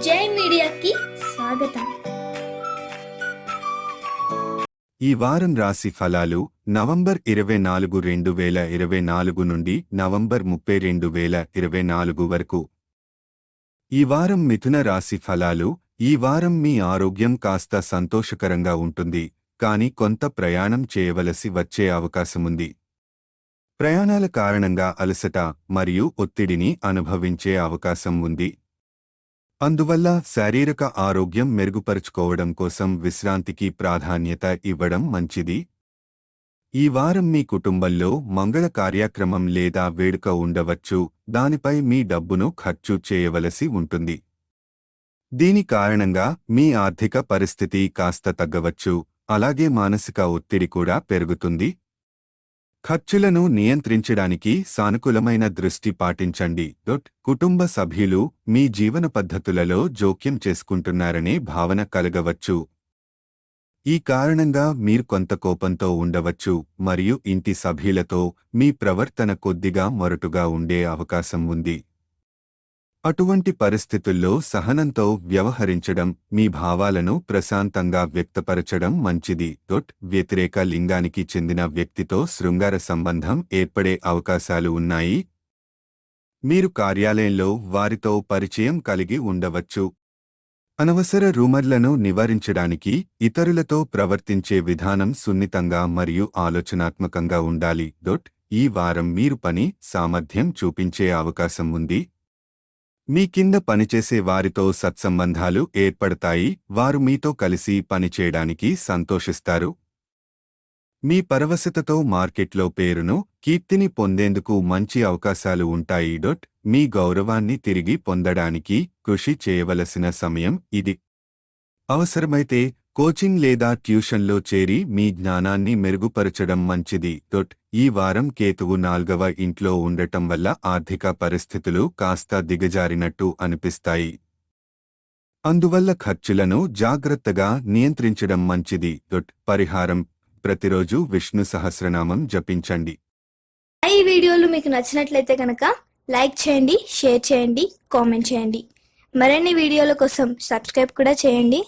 జై మీడియాకి స్వాగతం. ఈ వారం రాశి ఫలాలు నవంబర్ 24, 2024 నుండి నవంబర్ 30, 2024 వరకు. ఈ వారం మిథున రాశి ఫలాలు. ఈ వారం మీ ఆరోగ్యం కాస్త సంతోషకరంగా ఉంటుంది, కానీ కొంత ప్రయాణం చేయవలసి వచ్చే అవకాశముంది. ప్రయాణాల కారణంగా అలసట మరియు ఒత్తిడిని అనుభవించే అవకాశం ఉంది. అందువల్ల శారీరక ఆరోగ్యం మెరుగుపరుచుకోవడం కోసం విశ్రాంతికి ప్రాధాన్యత ఇవ్వడం మంచిది. ఈ వారం మీ కుటుంబంలో మంగళ కార్యక్రమం లేదా వేడుక ఉండవచ్చు, దానిపై మీ డబ్బును ఖర్చు చేయవలసి ఉంటుంది. దీని కారణంగా మీ ఆర్థిక పరిస్థితి కాస్త తగ్గవచ్చు, అలాగే మానసిక ఒత్తిడి కూడా పెరుగుతుంది. ఖర్చులను నియంత్రించడానికి సానుకూలమైన దృష్టి పాటించండి. కుటుంబ సభ్యులు మీ జీవన పద్ధతులలో జోక్యం చేసుకుంటున్నారనే భావన కలగవచ్చు. ఈ కారణంగా మీరు కొంత కోపంతో ఉండవచ్చు మరియు ఇంటి సభ్యులతో మీ ప్రవర్తన కొద్దిగా మొరటుగా ఉండే అవకాశం ఉంది. అటువంటి పరిస్థితుల్లో సహనంతో వ్యవహరించడం, మీ భావాలను ప్రశాంతంగా వ్యక్తపరచడం మంచిది. వ్యతిరేక లింగానికి చెందిన వ్యక్తితో శృంగార సంబంధం ఏర్పడే అవకాశాలు ఉన్నాయి. మీరు కార్యాలయంలో వారితో పరిచయం కలిగి ఉండవచ్చు. అనవసర రూమర్లను నివారించడానికి ఇతరులతో ప్రవర్తించే విధానం సున్నితంగా మరియు ఆలోచనాత్మకంగా ఉండాలి. ఈ వారం మీరు పని సామర్థ్యం చూపించే అవకాశం ఉంది. మీ కింద పనిచేసే వారితో సత్సంబంధాలు ఏర్పడతాయి, వారు మీతో కలిసి పనిచేయడానికి సంతోషిస్తారు. మీ పరవశతతో మార్కెట్లో పేరును, కీర్తిని పొందేందుకు మంచి అవకాశాలు ఉంటాయి. మీ గౌరవాన్ని తిరిగి పొందడానికి కృషి చేయవలసిన సమయం ఇది. అవసరమైతే కోచింగ్ లేదా ట్యూషన్లో చేరి మీ జ్ఞానాన్ని మెరుగుపరచడం మంచిది. ఈ వారం కేతువు 4వ ఇంట్లో ఉండటం వల్ల ఆర్థిక పరిస్థితులు కాస్త దిగజారినట్టు అనిపిస్తాయి. అందువల్ల ఖర్చులను జాగ్రత్తగా నియంత్రించడం మంచిది. పరిహారం: ప్రతిరోజు విష్ణు సహస్రనామం జపించండి. ఈ వీడియోలు మీకు నచ్చినట్లయితే కనుక లైక్ చేయండి, షేర్ చేయండి, కామెంట్ చేయండి. మరిన్ని వీడియోల కోసం సబ్స్క్రైబ్ కూడా చేయండి.